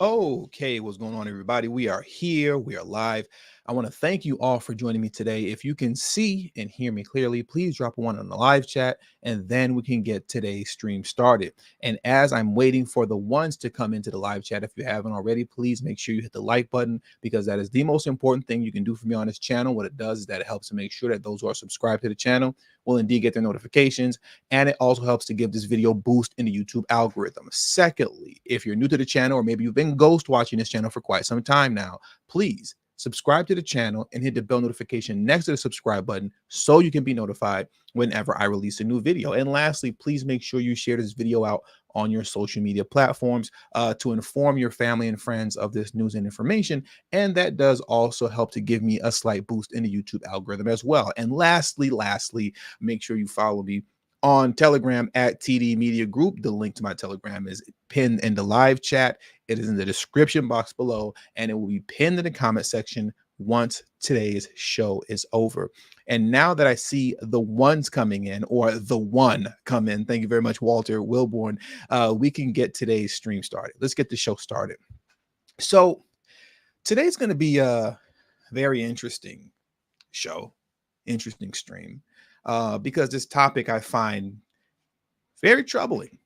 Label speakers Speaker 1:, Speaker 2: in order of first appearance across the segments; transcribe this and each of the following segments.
Speaker 1: Okay, what's going on, everybody? We are here. We are live. I want to thank you all for joining me today. If you can see and hear me clearly, please drop one on the live chat, and then we can get today's stream started. And as I'm waiting for the ones to come into the live chat, if you haven't already, please make sure you hit the like button, because that is the most important thing you can do for me on this channel. What it does is that it helps to make sure that those who are subscribed to the channel will indeed get their notifications, and it also helps to give this video boost in the YouTube algorithm. Secondly, if you're new to the channel, or maybe you've been ghost watching this channel for quite some time now, please subscribe to the channel and hit the bell notification next to the subscribe button so you can be notified whenever I release a new video. And lastly, please make sure you share this video out on your social media platforms to inform your family and friends of this news and information. And that does also help to give me a slight boost in the YouTube algorithm as well. And lastly, make sure you follow me on Telegram at TD Media Group. The link to my Telegram is pinned in the live chat. It is in the description box below, and it will be pinned in the comment section once today's show is over. And now that I see the ones coming in, or the one come in, thank you very much, Walter Wilborn, we can get today's stream started. Let's get the show started. So today's going to be a very interesting show, interesting stream, because this topic I find very troubling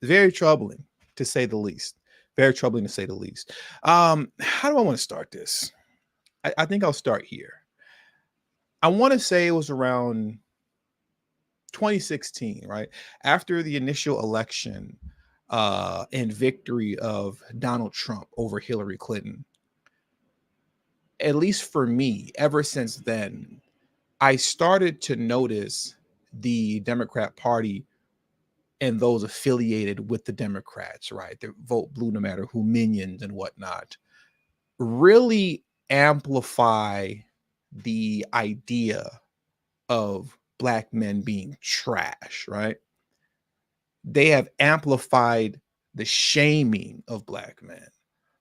Speaker 1: to say the least. Very troubling to say the least. How do I want to start this? I think I'll start here. I want to say it was around 2016, right? After the initial election and victory of Donald Trump over Hillary Clinton. At least for me, ever since then, I started to notice the Democrat Party and those affiliated with the Democrats, right? They vote blue no matter who, minions and whatnot, really amplify the idea of Black men being trash, right? They have amplified the shaming of Black men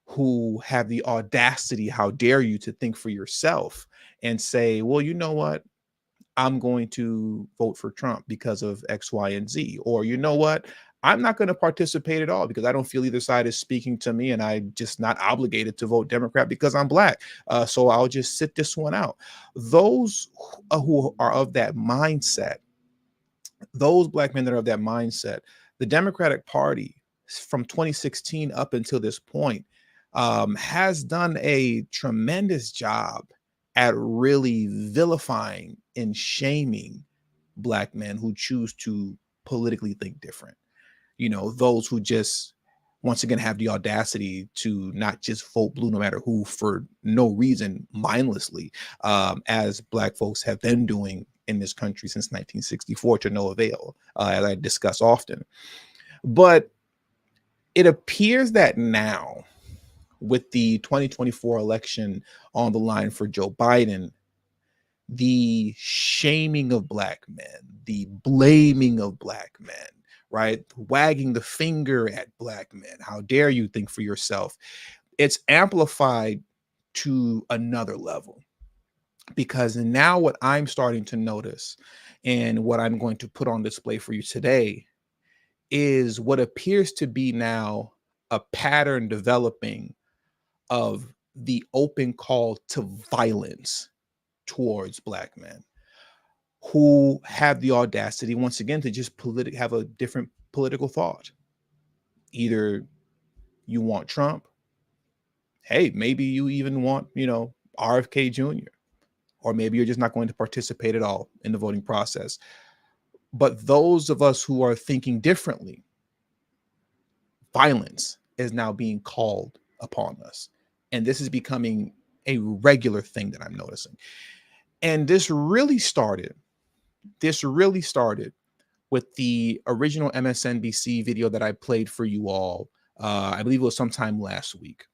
Speaker 1: who have the audacity, how dare you, to think for yourself and say, well, you know what? I'm going to vote for Trump because of X, Y, and Z. Or, you know what? I'm not going to participate at all because I don't feel either side is speaking to me, and I'm just not obligated to vote Democrat because I'm Black. So I'll just sit this one out. Those who are of that mindset, those Black men that are of that mindset, the Democratic Party from 2016 up until this point has done a tremendous job at really vilifying and shaming Black men who choose to politically think different. You know, those who just, once again, have the audacity to not just vote blue no matter who for no reason, mindlessly, as Black folks have been doing in this country since 1964 to no avail, as I discuss often. But it appears that now, with the 2024 election on the line for Joe Biden, the shaming of Black men, the blaming of Black men, right? Wagging the finger at Black men. How dare you think for yourself? It's amplified to another level, because now what I'm starting to notice and what I'm going to put on display for you today is what appears to be now a pattern developing of the open call to violence towards Black men who have the audacity, once again, to just have a different political thought. Either you want Trump, hey, maybe you even want, RFK Jr., or maybe you're just not going to participate at all in the voting process. But those of us who are thinking differently, violence is now being called upon us. And this is becoming a regular thing that I'm noticing. And this really started with the original MSNBC video that I played for you all. I believe it was sometime last week,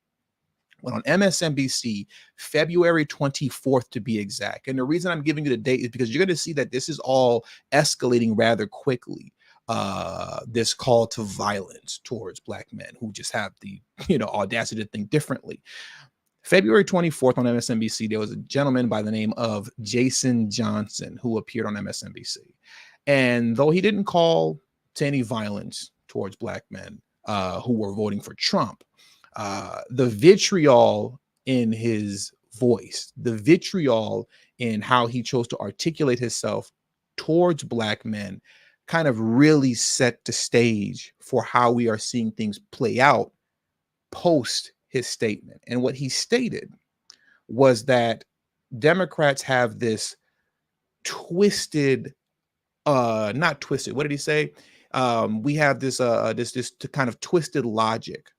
Speaker 1: when on MSNBC, February 24th to be exact. And the reason I'm giving you the date is because you're going to see that this is all escalating rather quickly. This call to violence towards Black men who just have the audacity to think differently. February 24th on MSNBC, there was a gentleman by the name of Jason Johnson who appeared on MSNBC. And though he didn't call to any violence towards Black men who were voting for Trump, The vitriol in his voice, the vitriol in how he chose to articulate himself towards Black men kind of really set the stage for how we are seeing things play out post his statement. And what he stated was that Democrats have this twisted, not twisted, what did he say? We have this kind of twisted logic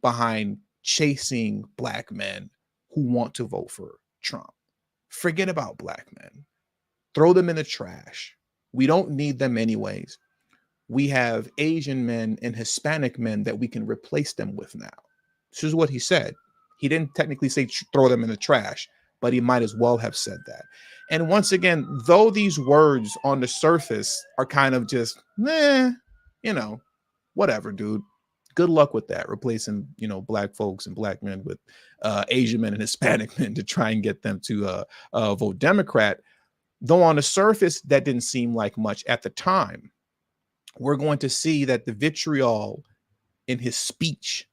Speaker 1: behind chasing Black men who want to vote for Trump. Forget about Black men. Throw them in the trash. We don't need them anyways. We have Asian men and Hispanic men that we can replace them with now. This is what he said. He didn't technically say throw them in the trash, but he might as well have said that. And once again, though these words on the surface are kind of just, whatever, dude. Good luck with that, replacing, Black folks and Black men with Asian men and Hispanic men to try and get them to vote Democrat. Though on the surface, that didn't seem like much at the time. We're going to see that the vitriol in his speech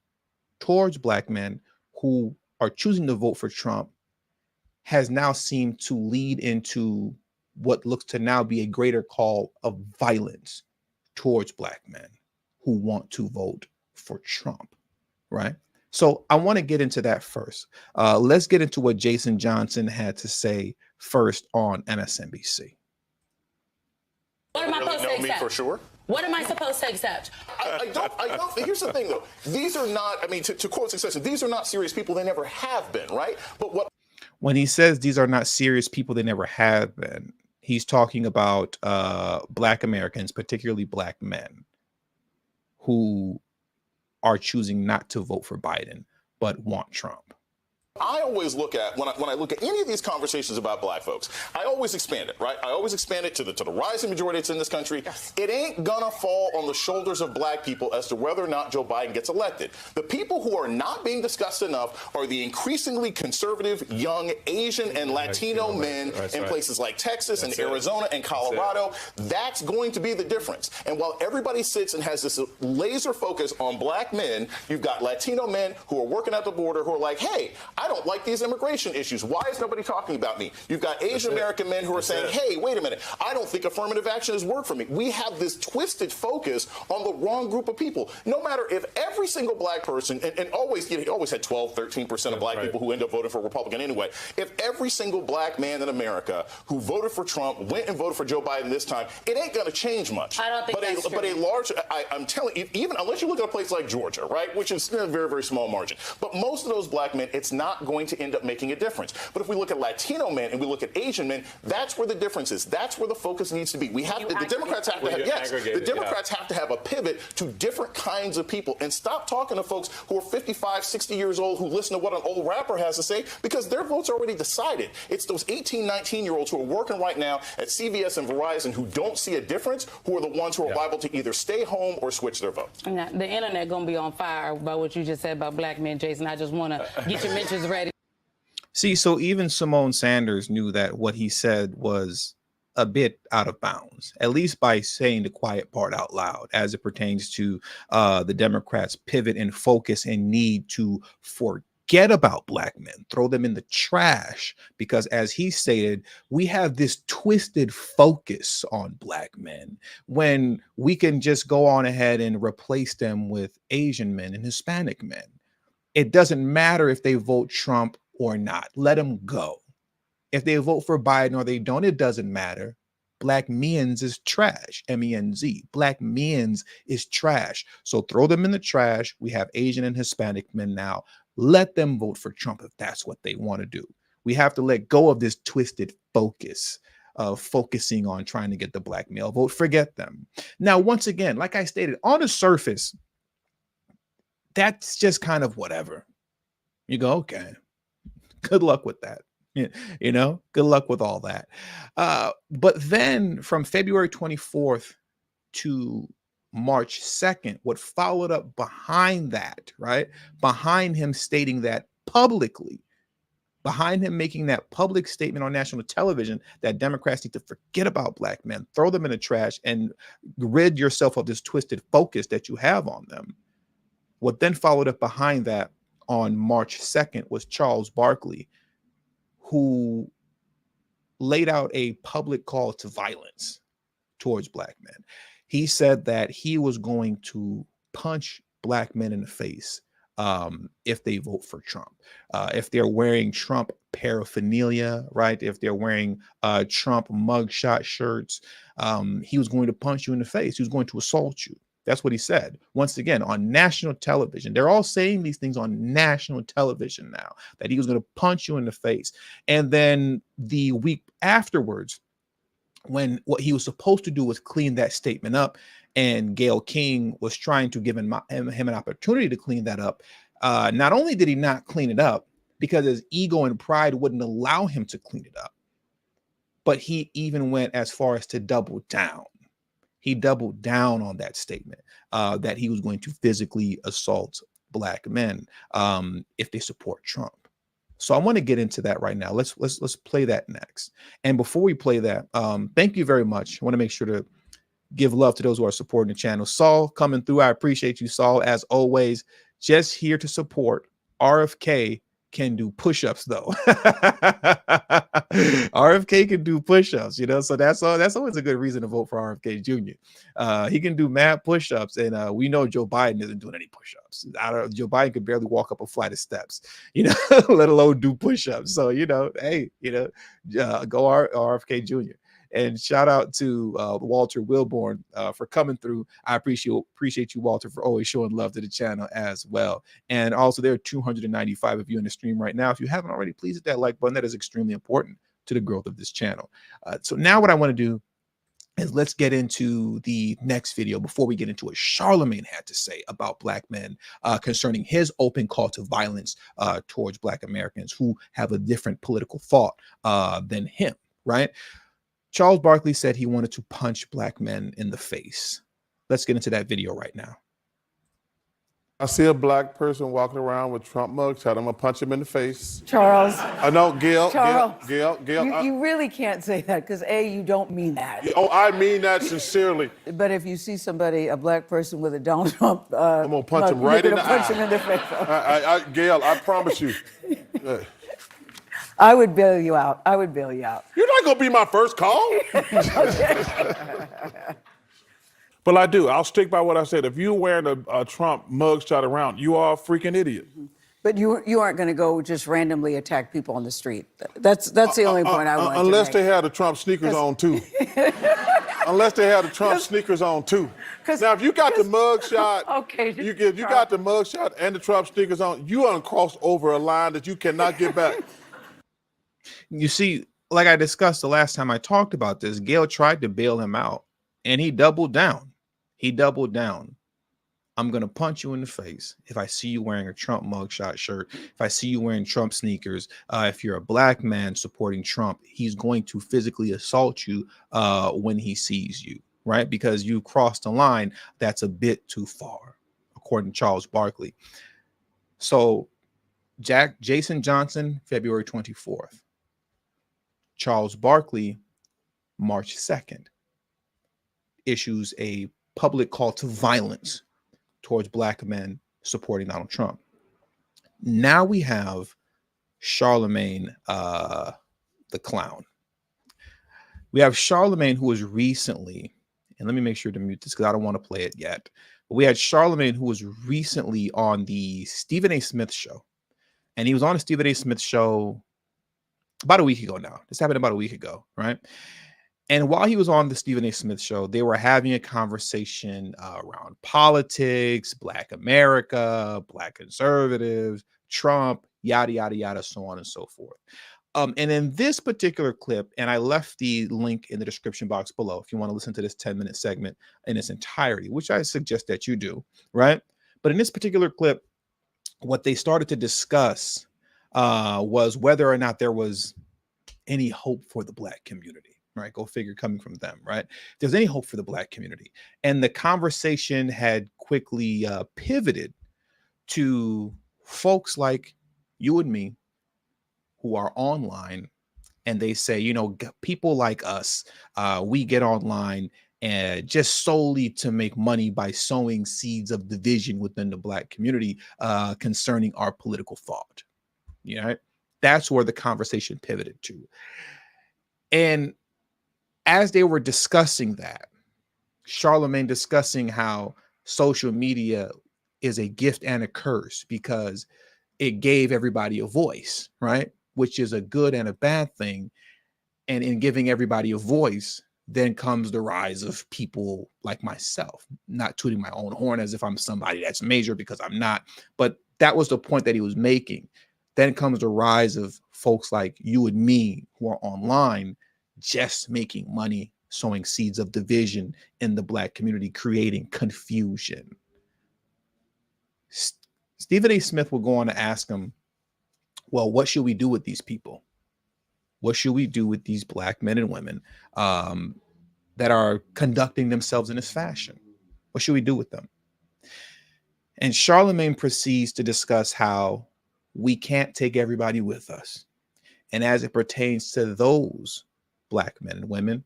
Speaker 1: towards Black men who are choosing to vote for Trump has now seemed to lead into what looks to now be a greater call of violence towards Black men who want to vote for Trump, right? So I want to get into that first. Let's get into what Jason Johnson had to say first on MSNBC.
Speaker 2: What am I supposed to accept?
Speaker 3: For sure.
Speaker 2: What am I supposed to accept?
Speaker 3: I don't. Here's the thing, though. These are not, to quote Succession, these are not serious people. They never have been, right? But
Speaker 1: when he says these are not serious people, they never have been, he's talking about Black Americans, particularly Black men, who are choosing not to vote for Biden, but want Trump.
Speaker 3: I always look at, when I look at any of these conversations about Black folks, I always expand it, right? I always expand it to the rising majority that's in this country. Yes. It ain't gonna fall on the shoulders of Black people as to whether or not Joe Biden gets elected. The people who are not being discussed enough are the increasingly conservative, young Asian and Latino men in places like Texas and Arizona and Colorado. That's going to be the difference. And while everybody sits and has this laser focus on Black men, you've got Latino men who are working at the border who are like, hey, I don't like these immigration issues. Why is nobody talking about me? You've got Asian American men who are saying, hey, wait a minute, I don't think affirmative action has worked for me. We have this twisted focus on the wrong group of people. No matter if every single Black person, and always, you always had 12, 13% of Black people who end up voting for a Republican anyway. If every single Black man in America who voted for Trump went and voted for Joe Biden this time, it ain't going to change much.
Speaker 2: I don't think that's true.
Speaker 3: But a large, I'm telling you, even unless you look at a place like Georgia, right, which is a very, very small margin. But most of those Black men, it's not going to end up making a difference. But if we look at Latino men and we look at Asian men, that's where the difference is. That's where the focus needs to be. We have the Democrats have to have the Democrats have to have a pivot to different kinds of people and stop talking to folks who are 55, 60 years old who listen to what an old rapper has to say because their votes are already decided. It's those 18, 19-year-olds who are working right now at CVS and Verizon who don't see a difference, who are the ones who are liable to either stay home or switch their vote.
Speaker 2: Now, the internet gonna be on fire by what you just said about Black men, Jason. I just want to get your mentions ready.
Speaker 1: See, so even Simone Sanders knew that what he said was a bit out of bounds, at least by saying the quiet part out loud as it pertains to the Democrats' pivot and focus and need to forget about Black men, throw them in the trash, because as he stated, we have this twisted focus on Black men when we can just go on ahead and replace them with Asian men and Hispanic men. It doesn't matter if they vote Trump or not. Let them go. If they vote for Biden or they don't, it doesn't matter. Black men's is trash. M-E-N-Z. Black men's is trash. So throw them in the trash. We have Asian and Hispanic men now. Let them vote for Trump if that's what they want to do. We have to let go of this twisted focus of focusing on trying to get the Black male vote. Forget them. Now, once again, like I stated, on the surface, that's just kind of whatever. You go, okay. Good luck with that. Good luck with all that. But then from February 24th to March 2nd, what followed up behind that, right? Behind him stating that publicly, behind him making that public statement on national television that Democrats need to forget about Black men, throw them in the trash, and rid yourself of this twisted focus that you have on them. What then followed up behind that on March 2nd was Charles Barkley, who laid out a public call to violence towards black men. He said that he was going to punch black men in the face if they vote for Trump, if they're wearing Trump paraphernalia, right? If they're wearing Trump mugshot shirts, he was going to punch you in the face. He was going to assault you. That's what he said. Once again, on national television. They're all saying these things on national television now, that he was going to punch you in the face. And then the week afterwards, when what he was supposed to do was clean that statement up, and Gayle King was trying to give him an opportunity to clean that up. Not only did he not clean it up because his ego and pride wouldn't allow him to clean it up, but he even went as far as to double down. He doubled down on that statement that he was going to physically assault black men if they support Trump. So I want to get into that right now. Let's play that next. And before we play that, thank you very much. I want to make sure to give love to those who are supporting the channel. Saul coming through. I appreciate you, Saul, as always. Just here to support. RFK can do push-ups though. RFK can do push-ups, you know, so that's always a good reason to vote for RFK Jr. He can do mad push-ups, and we know Joe Biden isn't doing any push-ups. Joe Biden could barely walk up a flight of steps, you know, let alone do push-ups. So, you know, hey, you know, go RFK Jr. And shout out to Walter Wilborn for coming through. I appreciate you, Walter, for always showing love to the channel as well. And also, there are 295 of you in the stream right now. If you haven't already, please hit that like button. That is extremely important to the growth of this channel. So now what I want to do is let's get into the next video before we get into what Charlamagne had to say about black men concerning his open call to violence towards black Americans who have a different political thought than him, right? Charles Barkley said he wanted to punch black men in the face. Let's get into that video right now.
Speaker 4: I see a black person walking around with Trump mugshot. I'm gonna punch him in the face.
Speaker 5: Charles.
Speaker 4: I know, Gail.
Speaker 5: Charles.
Speaker 4: Gail.
Speaker 5: You really can't say that because you don't mean that.
Speaker 4: Oh, I mean that sincerely.
Speaker 5: But if you see somebody, a black person with a Donald Trump,
Speaker 4: I'm gonna punch him right in the eye.
Speaker 5: Punch him in the face.
Speaker 4: Gail, I promise you.
Speaker 5: I would bail you out. I would bail you out.
Speaker 4: You're not gonna be my first call. But I do. I'll stick by what I said. If you're wearing a Trump mugshot around, you are a freaking idiot.
Speaker 5: But you aren't going to go just randomly attack people on the street. That's the only point I want to make.
Speaker 4: Unless they have the Trump sneakers on too. Unless they have the Trump sneakers on too. Now, if you got the mugshot,
Speaker 5: okay,
Speaker 4: you got the mugshot and the Trump sneakers on, you uncrossed over a line that you cannot get back.
Speaker 1: You see, like I discussed the last time I talked about this, Gayle tried to bail him out, and he doubled down. He doubled down. I'm going to punch you in the face if I see you wearing a Trump mugshot shirt, if I see you wearing Trump sneakers. If you're a black man supporting Trump, he's going to physically assault you when he sees you, right? Because you crossed a line that's a bit too far, according to Charles Barkley. So Jason Johnson, February 24th. Charles Barkley, March 2nd, issues a public call to violence towards black men supporting Donald Trump. Now we have Charlamagne, the clown. We have Charlamagne, who was recently, and let me make sure to mute this because I don't want to play it yet. But we had Charlamagne, who was recently on the Stephen A. Smith show. And he was on the Stephen A. Smith show about a week ago now. This happened about a week ago, right? And while he was on the Stephen A. Smith show, they were having a conversation around politics, Black America, Black conservatives, Trump, yada, yada, yada, so on and so forth. And in this particular clip, and I left the link in the description box below if you want to listen to this 10-minute segment in its entirety, which I suggest that you do, right? But in this particular clip, what they started to discuss was whether or not there was any hope for the black community, right? Go figure, coming from them, right? If there's any hope for the black community. And the conversation had quickly pivoted to folks like you and me who are online, and they say, you know, people like us, we get online and just solely to make money by sowing seeds of division within the Black community concerning our political thought. You know, that's where the conversation pivoted to. And as they were discussing that, Charlamagne discussing how social media is a gift and a curse because it gave everybody a voice, right? Which is a good and a bad thing. And in giving everybody a voice, then comes the rise of people like myself, not tooting my own horn as if I'm somebody that's major, because I'm not. But that was the point that he was making. Then comes the rise of folks like you and me who are online just making money, sowing seeds of division in the Black community, creating confusion. Stephen A. Smith will go on to ask him, well, what should we do with these people? What should we do with these Black men and women that are conducting themselves in this fashion? What should we do with them? And Charlamagne proceeds to discuss how we can't take everybody with us. And as it pertains to those Black men and women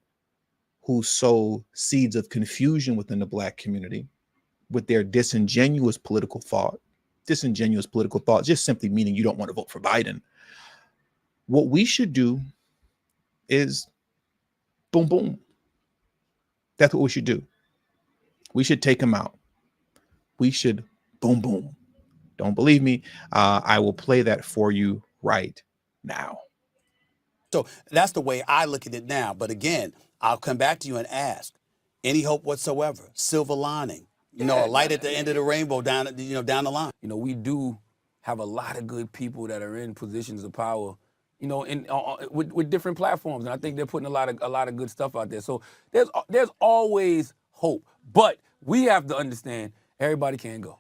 Speaker 1: who sow seeds of confusion within the Black community with their disingenuous political thought just simply meaning you don't want to vote for Biden. What we should do is boom, boom. That's what we should do. We should take them out. We should boom, boom. Don't believe me? I will play that for you right now.
Speaker 6: So that's the way I look at it now. But again, I'll come back to you and ask, any hope whatsoever, silver lining, a light at the end of the rainbow down the line. We do have a lot of good people that are in positions of power, with different platforms, and I think they're putting a lot of good stuff out there. So there's always hope, but we have to understand everybody can't go.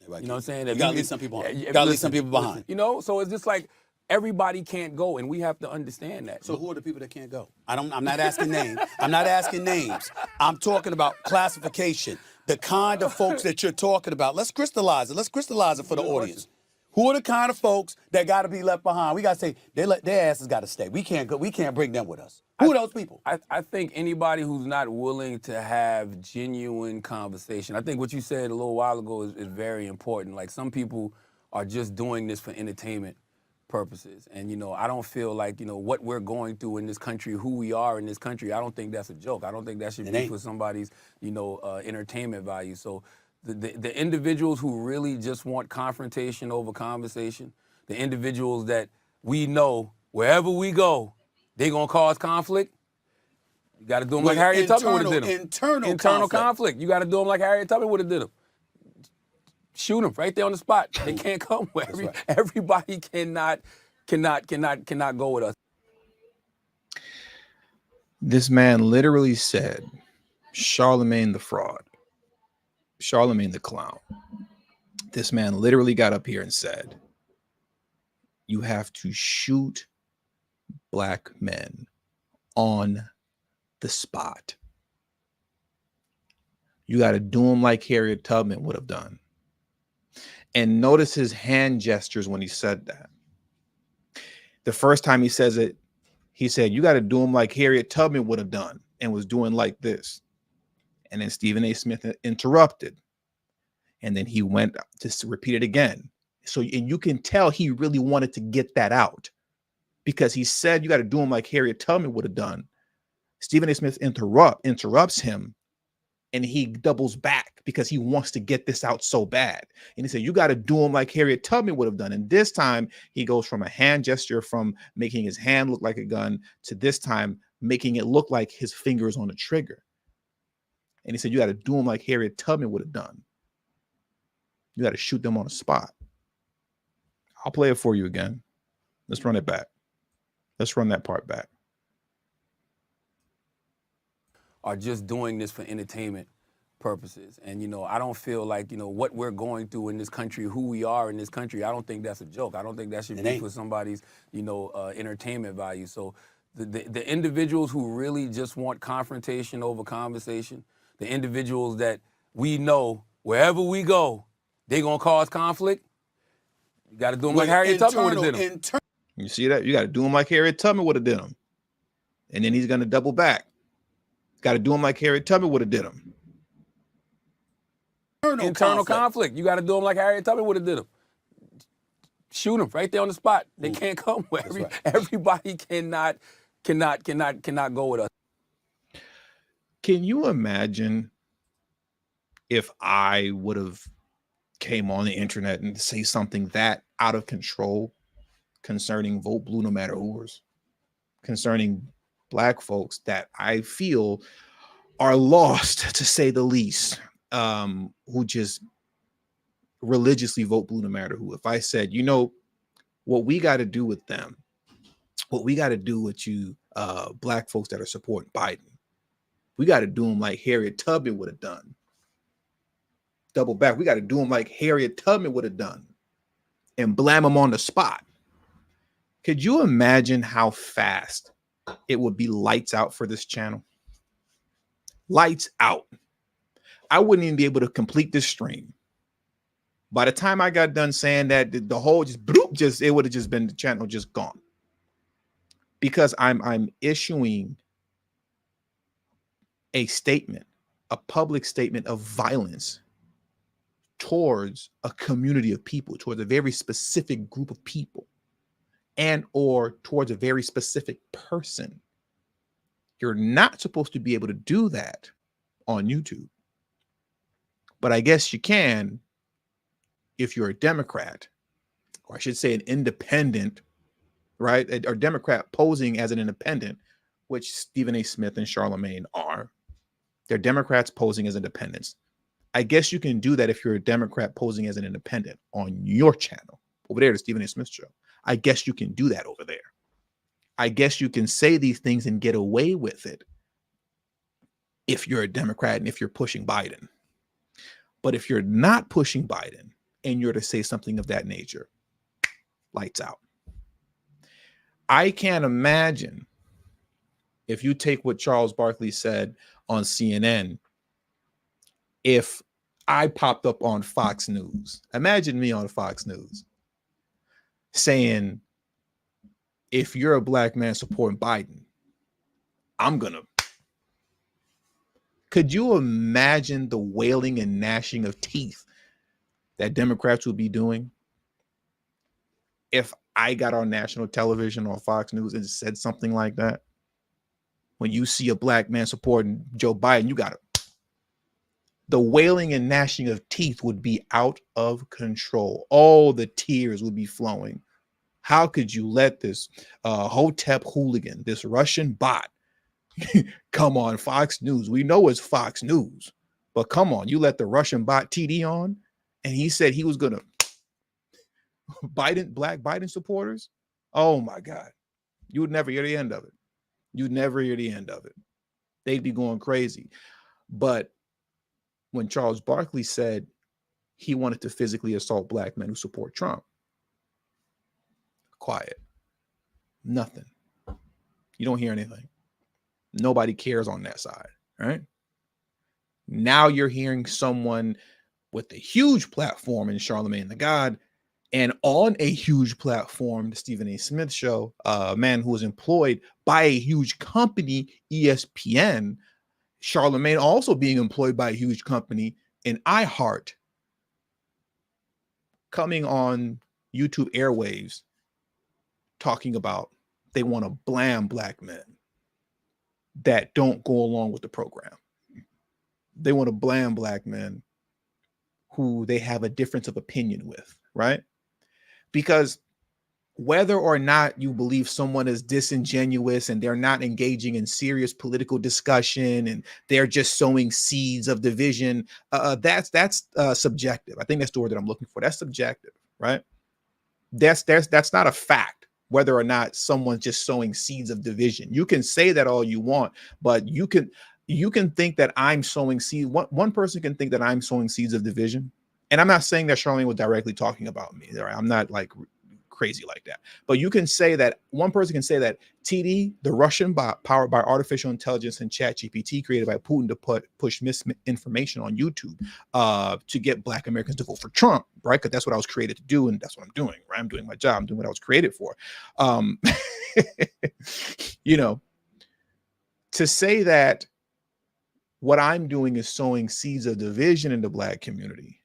Speaker 6: You know what I'm saying?
Speaker 7: You gotta leave some people behind. You gotta leave some people behind.
Speaker 6: So it's just like everybody can't go, and we have to understand that.
Speaker 7: So who are the people that can't go? I'm not asking names. I'm not asking names. I'm talking about classification. The kind of folks that you're talking about. Let's crystallize it. Let's crystallize it for the audience. Who are the kind of folks that got to be left behind? We got to say their asses got to stay. We can't go. We can't bring them with us. Who are those people?
Speaker 6: I think anybody who's not willing to have genuine conversation. I think what you said a little while ago is very important. Like, some people are just doing this for entertainment purposes. And, I don't feel like, what we're going through in this country, who we are in this country, I don't think that's a joke. I don't think that should be for somebody's, entertainment value. So the individuals who really just want confrontation over conversation, the individuals that we know wherever we go, they're going to cause conflict, you got to do them like Harriet Tubman would have did them. Internal conflict. You got to do them like Harriet Tubman would have did them. Shoot them right there on the spot. They can't come. Everybody cannot go with us.
Speaker 1: This man literally said, Charlamagne the fraud, Charlamagne the clown. This man literally got up here and said, you have to shoot Black men on the spot. You got to do them like Harriet Tubman would have done. And notice his hand gestures when he said that. The first time he says it, he said, you got to do them like Harriet Tubman would have done, and was doing like this. And then Stephen A. Smith interrupted. And then he went to repeat it again. So, and you can tell he really wanted to get that out, because he said, you got to do them like Harriet Tubman would have done. Stephen A. Smith interrupts him, and he doubles back because he wants to get this out so bad. And he said, you got to do him like Harriet Tubman would have done. And this time he goes from a hand gesture, from making his hand look like a gun, to this time making it look like his fingers on the trigger. And he said, you got to do him like Harriet Tubman would have done. You got to shoot them on the spot. I'll play it for you again. Let's run it back. Let's run that part back.
Speaker 6: Are just doing this for entertainment purposes. And, I don't feel like, what we're going through in this country, who we are in this country, I don't think that's a joke. I don't think that should be for somebody's, entertainment value. So the individuals who really just want confrontation over conversation, the individuals that we know wherever we go, they're going to cause conflict, you got to do them like Harriet Tubman would have did them.
Speaker 1: You see that? You got to do them like Harriet Tubman would have did them. And then he's going to double back, Got to do them like Harriet Tubman would have did them.
Speaker 6: Internal conflict. You got to do them like Harriet Tubman would have did them. Shoot them right there on the spot. They can't come with everybody cannot go with us.
Speaker 1: Can you imagine if I would have came on the internet and say something that out of control concerning Vote Blue No Matter Who's, concerning Black folks that I feel are lost, to say the least, who just religiously vote blue no matter who. If I said, you know, what we got to do with them, what we got to do with you Black folks that are supporting Biden, we got to do them like Harriet Tubman would have done. Double back. We got to do them like Harriet Tubman would have done and blam them on the spot. Could you imagine how fast it would be lights out for this channel? Lights out. I wouldn't even be able to complete this stream. By the time I got done saying that, the whole just bloop, it would have just been the channel just gone. Because I'm issuing a statement, a public statement of violence towards a community of people, towards a very specific group of people, and or towards a very specific person. You're not supposed to be able to do that on YouTube. But I guess you can if you're a Democrat, or I should say an independent, right? Or Democrat posing as an independent, which Stephen A. Smith and Charlamagne are. They're Democrats posing as independents. I guess you can do that if you're a Democrat posing as an independent on your channel. Over there, the Stephen A. Smith show. I guess you can do that over there. I guess you can say these things and get away with it if you're a Democrat and if you're pushing Biden. But if you're not pushing Biden and you're to say something of that nature, lights out. I can't imagine if you take what Charles Barkley said on CNN, if I popped up on Fox News. Imagine me on Fox News saying, if you're a Black man supporting Biden, I'm gonna. Could you imagine the wailing and gnashing of teeth that Democrats would be doing if I got on national television on Fox News and said something like that? When you see a Black man supporting Joe Biden, you got to. The wailing and gnashing of teeth would be out of control. All the tears would be flowing. How could you let this Hotep hooligan, this Russian bot, come on Fox News? We know it's Fox News, but come on, you let the Russian bot TD on, and he said he was gonna Black Biden supporters. Oh my God, you would never hear the end of it. You'd never hear the end of it. They'd be going crazy. But when Charles Barkley said he wanted to physically assault Black men who support Trump, quiet. Nothing. You don't hear anything. Nobody cares on that side, right? Now you're hearing someone with a huge platform in Charlamagne the God, and on a huge platform, the Stephen A. Smith show, a man who was employed by a huge company, ESPN, Charlamagne also being employed by a huge company in iHeart, coming on YouTube airwaves, talking about they want to blam Black men that don't go along with the program. They want to blam Black men who they have a difference of opinion with, right? Because whether or not you believe someone is disingenuous and they're not engaging in serious political discussion and they're just sowing seeds of division, that's subjective. I think that's the word that I'm looking for. That's subjective, right? That's not a fact, whether or not someone's just sowing seeds of division. You can say that all you want, but you can think that I'm sowing seeds. One person can think that I'm sowing seeds of division. And I'm not saying that Charlamagne was directly talking about me. Right? I'm not like crazy like that. But you can say that one person can say that TD, the Russian bot powered by artificial intelligence and ChatGPT created by Putin to push misinformation on YouTube to get Black Americans to vote for Trump, right? Because that's what I was created to do, and that's what I'm doing, right? I'm doing my job. I'm doing what I was created for. You know, to say that what I'm doing is sowing seeds of division in the Black community.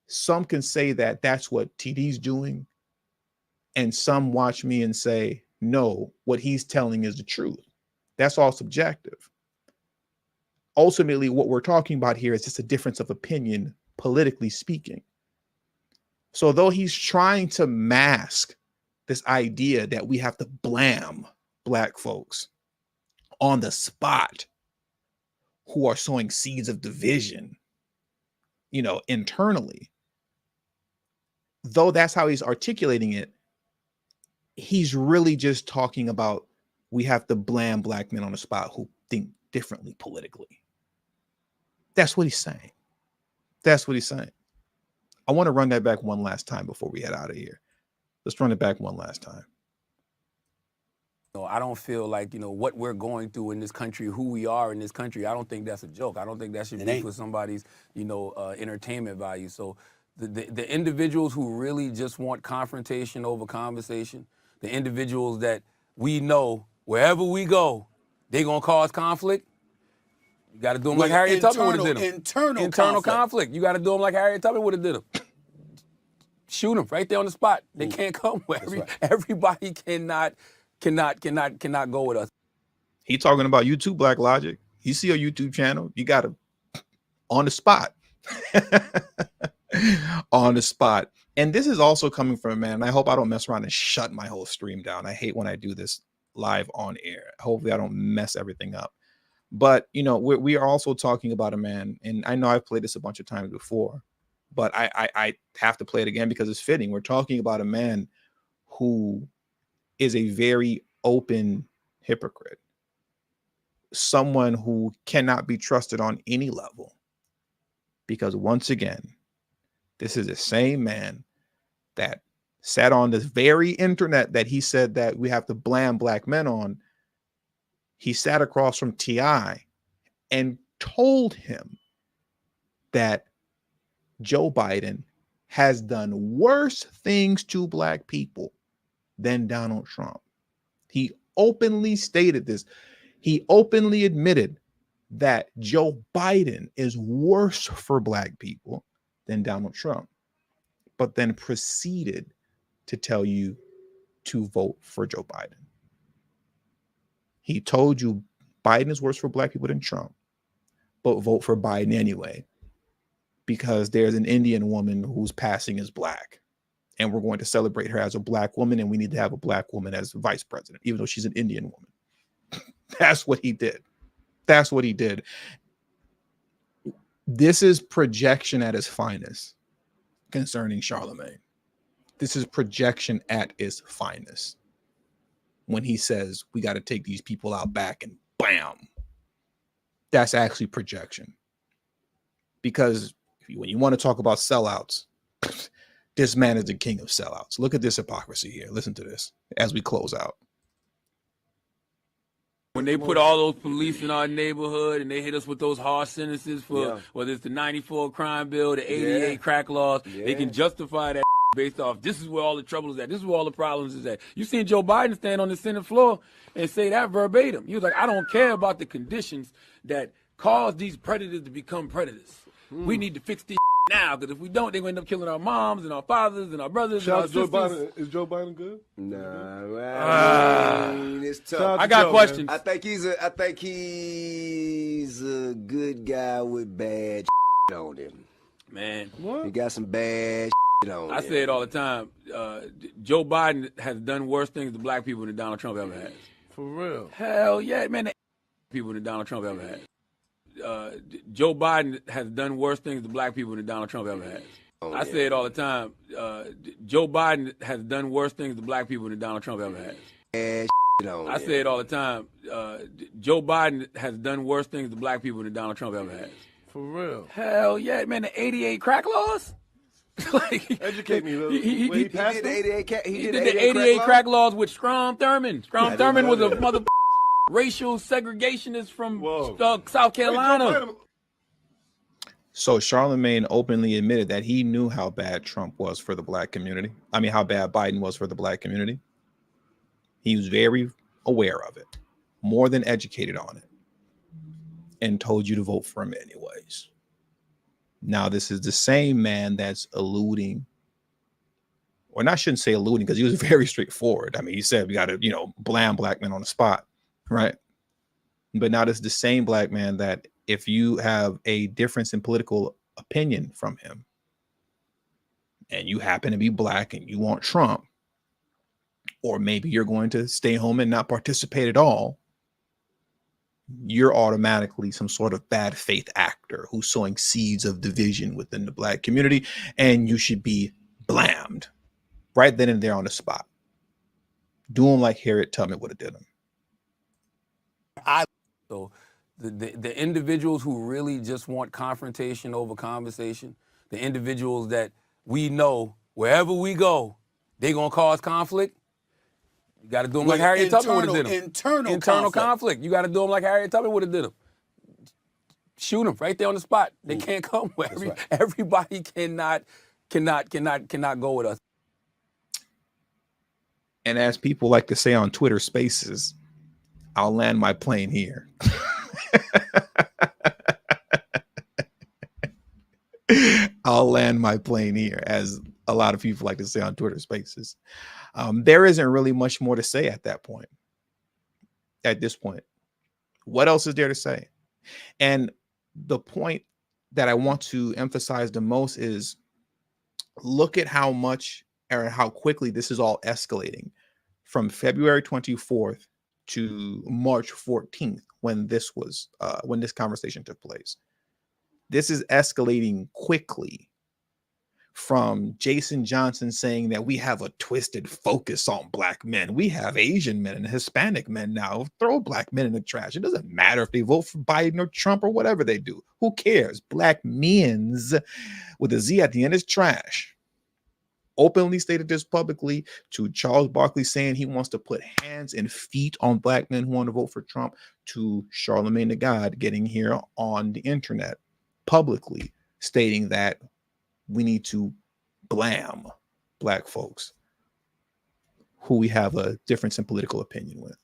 Speaker 1: Some can say that that's what TD's doing, and some watch me and say, no, what he's telling is the truth. That's all subjective. Ultimately, what we're talking about here is just a difference of opinion, politically speaking. So though he's trying to mask this idea that we have to blam Black folks on the spot who are sowing seeds of division, you know, internally, though that's how he's articulating it, he's really just talking about we have to blam Black men on the spot who think differently politically. That's what he's saying. That's what he's saying. I want to run that back one last time before we head out of here. Let's run it back one last time.
Speaker 6: No, I don't feel like, you know, what we're going through in this country, who we are in this country, I don't think that's a joke. I don't think that should be for somebody's, you know, entertainment value. So the individuals who really just want confrontation over conversation, the individuals that we know wherever we go, they're going to cause conflict. You got to do them like Harriet Tubman would have did them. Internal conflict. You got to do them like Harriet Tubman would have did them. Shoot them right there on the spot. They can't come. Everybody cannot go with us.
Speaker 1: He talking about YouTube, Black Logic. You see a YouTube channel, you got to on the spot. On the spot. And this is also coming from a man, and I hope I don't mess around and shut my whole stream down. I hate when I do this live on air. Hopefully I don't mess everything up. But, you know, we are also talking about a man, and I know I've played this a bunch of times before, but I have to play it again because it's fitting. We're talking about a man who is a very open hypocrite, someone who cannot be trusted on any level. Because once again, this is the same man that sat on this very internet that he said that we have to blam Black men on. He sat across from T.I. and told him that Joe Biden has done worse things to Black people than Donald Trump. He openly stated this. He openly admitted that Joe Biden is worse for Black people than Donald Trump, but then proceeded to tell you to vote for Joe Biden. He told you Biden is worse for Black people than Trump, but vote for Biden anyway, because there's an Indian woman who's passing as Black, and we're going to celebrate her as a Black woman, and we need to have a Black woman as vice president, even though she's an Indian woman. That's what he did. That's what he did. This is projection at its finest concerning Charlamagne. This is projection at its finest. When he says we got to take these people out back and bam, that's actually projection. Because when you want to talk about sellouts, this man is the king of sellouts. Look at this hypocrisy here. Listen to this as we close out.
Speaker 6: When they put all those police in our neighborhood and they hit us with those harsh sentences for whether it's the 94 crime bill, the 88 crack laws, they can justify that based off this is where all the trouble is at. This is where all the problems is at. You seen Joe Biden stand on the Senate floor and say that verbatim. He was like, I don't care about the conditions that cause these predators to become predators. We need to fix these now, because if we don't, they're going to end up killing our moms and our fathers and our brothers and our sisters.
Speaker 8: Is Joe Biden good?
Speaker 9: Nah, man. It's tough.
Speaker 6: I got questions.
Speaker 9: I think he's a good guy with bad on him.
Speaker 6: Man.
Speaker 8: What?
Speaker 9: He got some bad on him.
Speaker 6: I say it all the time. Joe Biden has done worse things to Black people than Donald Trump ever has.
Speaker 8: For real?
Speaker 6: Hell yeah, man. People than Donald Trump ever has. Joe Biden has done worse things to Black people than Donald Trump ever has. I say it all the time. Joe Biden has done worse things to Black people than Donald Trump ever has. I say it all the time. Joe Biden has done worse things to Black people than Donald Trump ever has.
Speaker 8: For real?
Speaker 6: Hell yeah, man. The 88 crack laws?
Speaker 8: Educate me.
Speaker 9: He passed the 88
Speaker 6: He did the 88 crack laws with Strom Thurmond. Strom Thurmond was a mother racial segregationist from South Carolina.
Speaker 1: So Charlamagne openly admitted that he knew how bad Trump was for the Black community. I mean, how bad Biden was for the Black community. He was very aware of it, more than educated on it. and told you to vote for him anyways. Now, this is the same man that's alluding, or not, shouldn't say alluding, because he was very straightforward. I mean, he said we got to, blam black men on the spot, right? But now this is the same black man that if you have a difference in political opinion from him, and you happen to be black and you want Trump, or maybe you're going to stay home and not participate at all, you're automatically some sort of bad faith actor who's sowing seeds of division within the black community, and you should be blammed right then and there on the spot. Do him like Harriet Tubman would have did him.
Speaker 6: So the individuals who really just want confrontation over conversation, the individuals that we know wherever we go, they're going to cause conflict. You got to do them like Harriet Tubman would have did them. Internal conflict. You got to do them like Harriet Tubman would have did them. Shoot them right there on the spot. They can't come. Everybody cannot go with us.
Speaker 1: And as people like to say on Twitter Spaces, I'll land my plane here. I'll land my plane here, as a lot of people like to say on Twitter Spaces. There isn't really much more to say at that point. At this point, what else is there to say? And the point that I want to emphasize the most is, look at how much or how quickly this is all escalating from February 24th to March 14th, when this was when this conversation took place. This is escalating quickly from Jason Johnson saying that we have a twisted focus on black men. We have Asian men and Hispanic men now. Throw black men in the trash. It doesn't matter if they vote for Biden or Trump or whatever they do. Who cares? Black men's with a Z at the end is trash. Openly stated this publicly, to Charles Barkley saying he wants to put hands and feet on black men who want to vote for Trump, to Charlamagne the God getting here on the internet publicly stating that we need to blam black folks who we have a difference in political opinion with.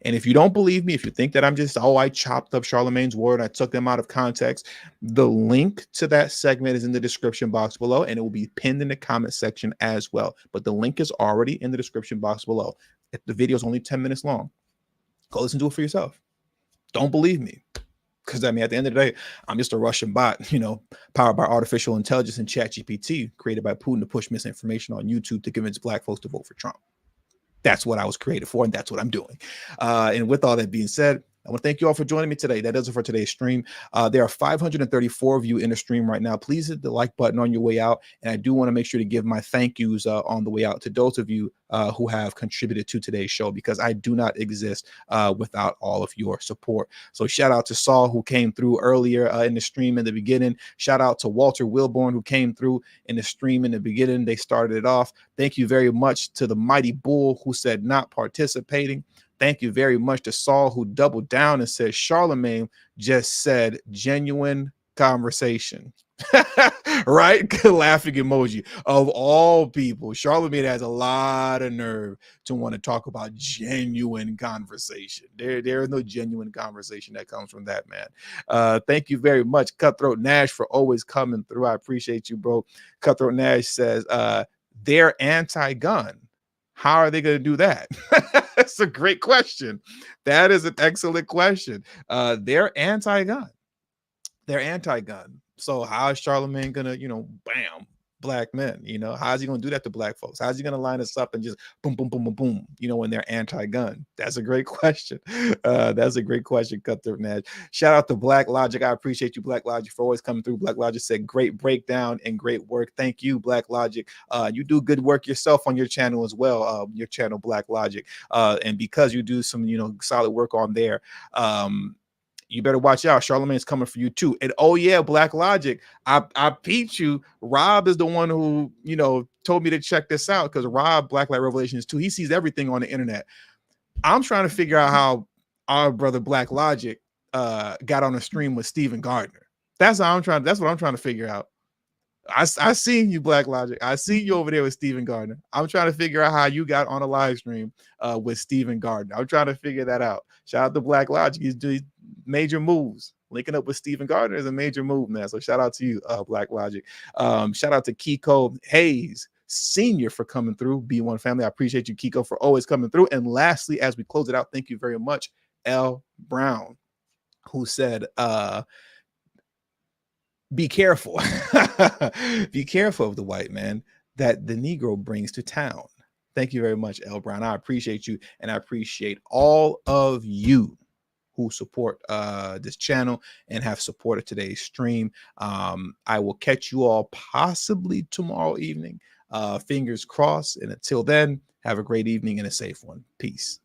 Speaker 1: And if you don't believe me, if you think that I'm just, I chopped up Charlamagne's word, I took them out of context, the link to that segment is in the description box below, and it will be pinned in the comment section as well. But the link is already in the description box below. If the video is only 10 minutes long, go listen to it for yourself. Don't believe me. Because, I mean, at the end of the day, I'm just a Russian bot, powered by artificial intelligence and ChatGPT, created by Putin to push misinformation on YouTube to convince black folks to vote for Trump. That's what I was created for, and that's what I'm doing. And with all that being said, I want to thank you all for joining me today. That does it for today's stream. There are 534 of you in the stream right now. Please hit the like button on your way out. And I do want to make sure to give my thank yous on the way out to those of you who have contributed to today's show, because I do not exist without all of your support. So shout out to Saul, who came through earlier in the stream in the beginning. Shout out to Walter Wilborn, who came through in the stream in the beginning. They started it off. Thank you very much to the Mighty Bull, who said not participating. Thank you very much to Saul, who doubled down and said Charlamagne just said genuine conversation. Right? Laughing emoji. Of all people, Charlamagne has a lot of nerve to want to talk about genuine conversation. There is no genuine conversation that comes from that man. Thank you very much, Cutthroat Nash, for always coming through. I appreciate you, bro. Cutthroat Nash says they're anti-gun. How are they going to do that? That's a great question. That is an excellent question. They're anti-gun. They're anti-gun. So how is Charlamagne going to, bam, black men? How's he going to do that to black folks? How's he going to line us up and just boom, boom, boom, boom, boom, when they're anti-gun? That's a great question. That's a great question, Cutthroat Nash. Shout out to Black Logic. I appreciate you, Black Logic, for always coming through. Black Logic said, great breakdown and great work. Thank you, Black Logic. You do good work yourself on your channel as well, your channel, Black Logic. And because you do some, solid work on there, you better watch out. Charlamagne is coming for you too. And oh yeah, Black Logic, I peeped you. Rob is the one who, told me to check this out, because Rob, Black Light Revelations 2, he sees everything on the internet. I'm trying to figure out how our brother Black Logic got on a stream with Stephen Gardner. That's what I'm trying to figure out. I seen you, Black Logic. I see you over there with Stephen Gardner. I'm trying to figure out how you got on a live stream with Stephen Gardner. I'm trying to figure that out. Shout out to Black Logic. major moves. Linking up with Stephen Gardner is a major move, man. So shout out to you, Black Logic. Shout out to Kiko Hayes Senior for coming through. B1 family, I appreciate you, Kiko, for always coming through. And lastly, as we close it out, thank you very much, L Brown, who said, be careful. Be careful of the white man that the Negro brings to town. Thank you very much, L Brown. I appreciate you, and I appreciate all of you who support this channel and have supported today's stream. I will catch you all possibly tomorrow evening. Fingers crossed. And until then, have a great evening and a safe one. Peace.